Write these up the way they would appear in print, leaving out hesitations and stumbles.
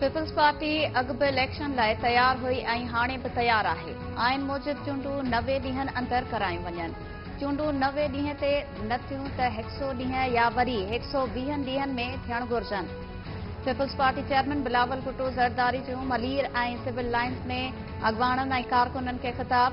Peoples party अॻु बि election लाइ तयार हुई ऐं हाणे बि तयार आहे। आइन मूजिबि चूंडूं 90 ॾींहनि अंदरि करायूं वञनि। चूंडूं 90 ॾींहं ते न थियूं त 100 ॾींहं या वरी 120 ॾींहनि में थियणु घुरिजनि। पीपल्स पार्टी चेयरमैन बिलावल भुट्टो ज़रदारी जूं मलीर ऐं सिविल लाइन्स में अॻवाननि ऐं कारकुननि खे ख़िताब।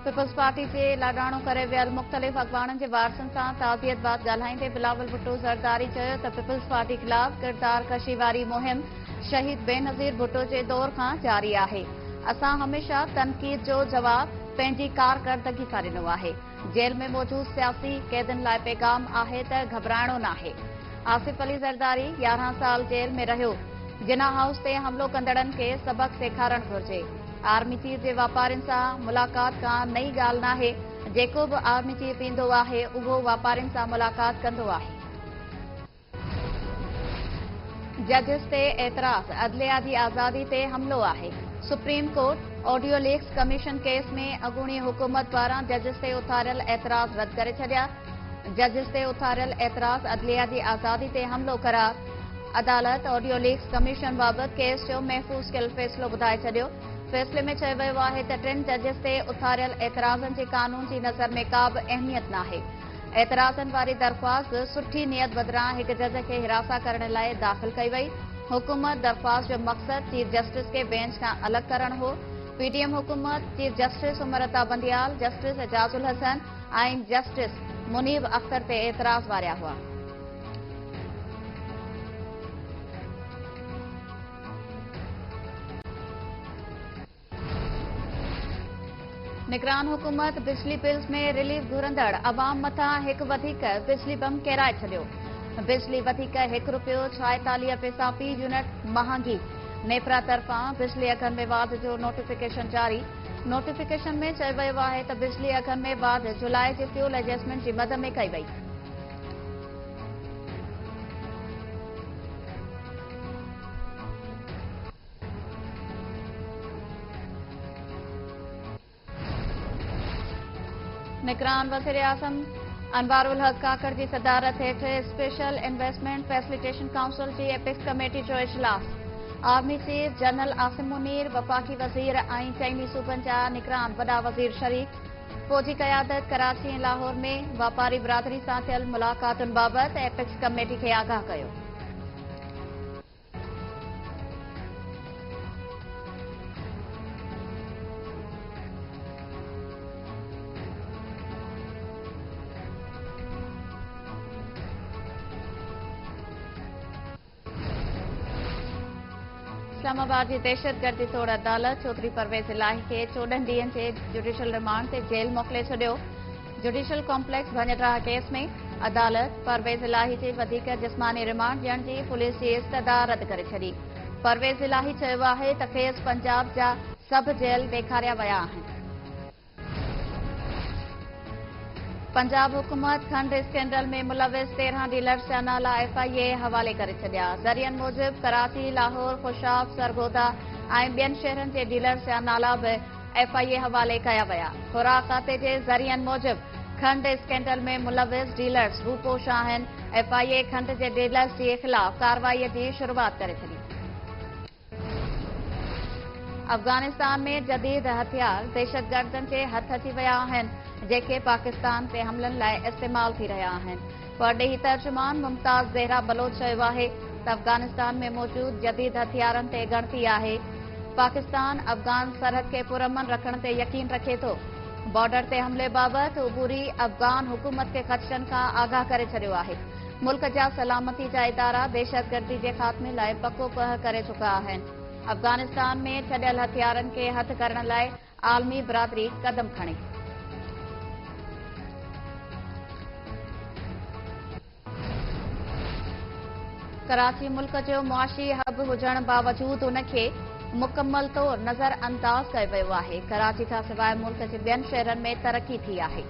पीपल्स पार्टी जे लाॾाणो करे वियल मुख़्तलिफ़ अॻवाननि जे वारसनि सां ताज़ियत बात ॻाल्हाईंदे बिलावल भुट्टो ज़रदारी चयो त पीपल्स पार्टी ख़िलाफ़ किरदार कशी वारी मुहिम शहीद बेनज़ीर भुट्टो जे दौर खां जारी आहे। असां हमेशह तनक़ीद जो जवाब पंहिंजी कारकर्दगी सां ॾिनो आहे। जेल में मौजूद सियासी कैदियुनि लाइ पैगाम आहे त घबराइणो नाहे। आसिफ अली ज़रदारी 11 साल जेल में रहियो। जिना हाउस ते हमिलो कंदड़नि खे सबक़ सेखारणु घुरिजे। आर्मी चीफ जे वापारियुनि सां मुलाक़ात का नई ॻाल्हि नाहे। जेको बि आर्मी चीफ ईंदो आहे उहो वापारियुनि सां मुलाक़ात कंदो आहे। जजिस ते एतराज़, अदलिया जी आज़ादी ते हमिलो आहे। Supreme court audio leaks commission case में अॻूणी हुकूमत पारां जजिस ते उथारियल एतराज़ रद्द करे छॾिया। जजिस ते उथारियल एतराज़ अदलिया जी आज़ादी ते हमिलो करार। अदालत ऑडियो लीक्स कमीशन बाबति केस जो महफ़ूज़ कयल फ़ैसिलो ॿुधाए छॾियो। फ़ैसिले में चयो वियो आहे त 3 जजिस ते उथारियल एतराज़नि जी कानून जी नज़र में का बि अहमियत नाहे। एतराज़नि वारी दरख़्वास्त सुठी नियत बदिरां हिक जज खे हिरासा करण लाइ दाख़िल कई वई। हुकूमत दरख़्वास्त जो मक़सद चीफ जस्टिस खे बेंच खां अलॻि करणु हो। पीडीएम हुकूमत chief justice उमरता Bandial, justice Ejazul Hasan ऐं जस्टिस मुनीब अख्तर ते एतराज़ वारिया हुआ। निगरान हुकूमत बिजली बिल्स में रिलीफ घुरंदड़ अवाम मथां हिकु वधीक बिजली बम केराए छॾियो। बिजली वधीक ₹1.46 फ़ी यूनिट महांगी। नेपरा तरफ़ां बिजली अघनि में वाध जो नोटिफिकेशन जारी। नोटिफिकेशन में चयो वियो आहे त बिजली अघनि में वाध जुलाई जे फ्यूल एडजस्टमेंट जी मद में कई वई। निगरान वज़ीर आज़म अनवारुल हक काकड़ जी सदारत हेठि स्पेशल इन्वेस्टमेंट फैसिलिटेशन काउंसिल जी एपिक्स कमेटी जो इजलास। Army chief general Asim Munir, वफ़ाक़ी वज़ीर ऐं चइनी सूबनि जा निगरान वॾा वज़ीर शरीक। फ़ौजी क़यादत कराची ऐं लाहौर में वापारी बिरादरी सां थियल मुलाक़ातुनि बाबति एपिक्स कमेटी खे आगाह कयो। इस्लामाबाद जी दहशतगर्दी तोड़ अदालत चौधरी परवेज़ इलाही खे 14 ॾींहनि जे जुडिशियल रिमांड ते जेल मोकिले छॾियो। जुडिशियल कॉम्प्लेक्स भञटराह केस में अदालत परवेज़ इलाही जे वधीक जिस्मानी रिमांड ॾियण जी पुलिस जी इस्तदा रद्द करे छॾी। परवेज़ इलाही चयो आहे त खेसि पंजाब जा सभु जेल ॾेखारिया विया आहिनि। पंजाब हुकूमत खंड स्कैंडल में मुलविस 13 डीलर्स जा नाला FIA हवाले करे छॾिया। ज़रियनि मूजिबि कराची, लाहौर, खुशाब, सरगोदा ऐं ॿियनि शहरनि जे डीलर्स जा नाला बि FIA हवाले कया विया। खुराक खाते जे ज़रियनि मूजिबि खंड स्कैंडल में मुलविस डीलर्स रूपोश आहिनि। FIA खंड जे डीलर्स जे ख़िलाफ़ कार्रवाईअ जी शुरूआत करे छॾी। अफ़गानिस्तान में जदीद हथियार दहशतगर्दनि जे हथ अची विया आहिनि, जेके पाकिस्तान ते हमलनि लाइ इस्तेमाल थी रहिया आहिनि। परॾेही तर्जुमान मुमताज़ ज़हरा बलोच चयो आहे त अफ़गानिस्तान में मौजूद जदीद हथियारनि ते ॻणती आहे। पाकिस्तान अफ़गान सरहद खे पुरअमन रखण ते यकीन रखे थो। बॉर्डर ते हमले बाबति उबूरी अफ़गान हुकूमत खे ख़दशनि खां आगाह करे छॾियो आहे। मुल्क जा सलामती जा इदारा दहशतगर्दी जे ख़ात्मे लाइ पको पह करे चुका आहिनि। अफ़गानिस्तान में छॾियल हथियारनि खे हथु करण लाइ आलमी बिरादरी क़दम खणे। कराची मुल्क जो मुआशी हब हुजण बावजूद उनखे मुकम्मल तौर नज़र अंदाज़ कयो वियो आहे। कराची खां सवाइ मुल्क जे ॿियनि शहरनि में तरक़ी थी आहे।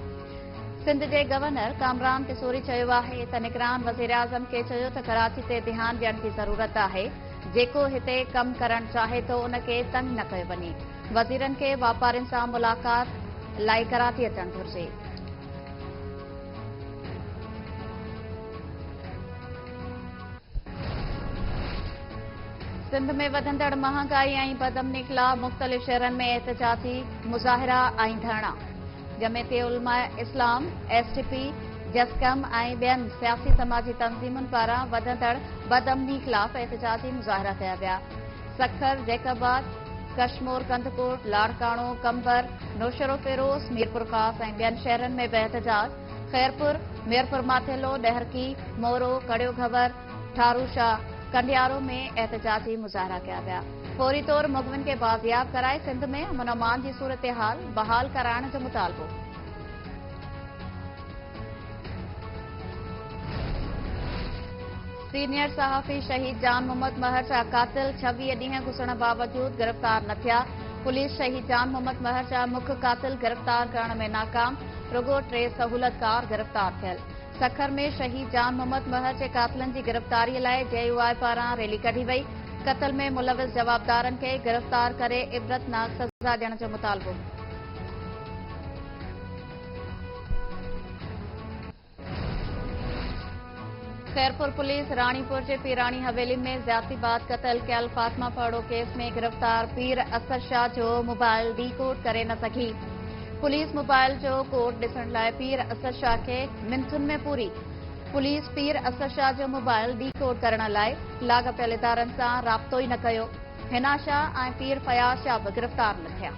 सिंध जे गवर्नर कामरान तिसूरी चयो आहे त निगरान वज़ीर आज़म खे चयो त कराची ते ध्यानु ॾियण जी ज़रूरत आहे। जेको हिते कमु करणु चाहे थो उनखे तंग न कयो वञे। वज़ीरनि खे वापारियुनि सां मुलाक़ात लाइ कराची अचणु घुरिजे। सिंध में वधंदड़ महांगाई ऐं बदअमनी ख़िलाफ़ मुख़्तलिफ़ शहरनि में एहतजाजी मुज़ाहिरा ऐं धरना। जमीयत उलमा इस्लाम, एसटीपी, जस्कम ऐं ॿियनि सियासी समाजी तंज़ीमुनि पारां वधंदड़ बदअमनी ख़िलाफ़ एहतजाजी मुज़ाहिरा कया विया। सखर, जैकाबाद, कशमोर, कंदकोट, लाड़काणो, कंबर, नौशरो फिरोज़, मीरपुर ख़ास ऐं ॿियनि शहरनि में बि एहतजाज। ख़ैरपुर, मीरपुर माथेलो, डहरकी, मोरो, कड़ियो घवर, ठारूशा, कंडियारो में एहतजाजी मुज़ाहिरा कया विया। फौरी तौर मुग़विन खे बाज़ियाब कराए सिंध में अमन अमान जी सूरत-ए-हाल बहाल कराइण जो मुतालबो। सीनियर सहाफ़ी शहीद जान मोहम्मद महर जा कातिल 26 ॾींहं गुज़रण बावजूद गिरफ़्तार न थिया। पुलिस शहीद जान मोहम्मद महर जा मुख्य कातिल गिरफ़्तार करण में नाकाम, रुगो 3 सहूलतकार गिरफ़्तार थियल। सखर में शहीद जान मोहम्मद महर जे कातिलनि जी गिरफ़्तारीअ लाइ जेयूआई पारां रैली कढी वई। क़त्ल में मुलविस जवाबदारनि खे गिरफ़्तार करे इबरतनाक सज़ा ॾियण जो मुतालबो। खैरपुर पुलिस राणीपुर जे पीरानी हवेली में ज़्यादतीबाद क़त्ल कयल फातिमा पड़ो केस में गिरफ़्तार पीर असद शाह जो मोबाइल डी कोड करे न सघी। पुलिस मोबाइल जो कोड ॾिसण लाइ पीर असद शाह खे मिंथुनि में पूरी। पुलिस पीर असद शाह जो मोबाइल डी कोड करण लाइ लाॻापियल इदारनि सां राब्तो ई न कयो। हिना शाह ऐं पीर फयाज़ शाह बि गिरफ़्तार न थिया।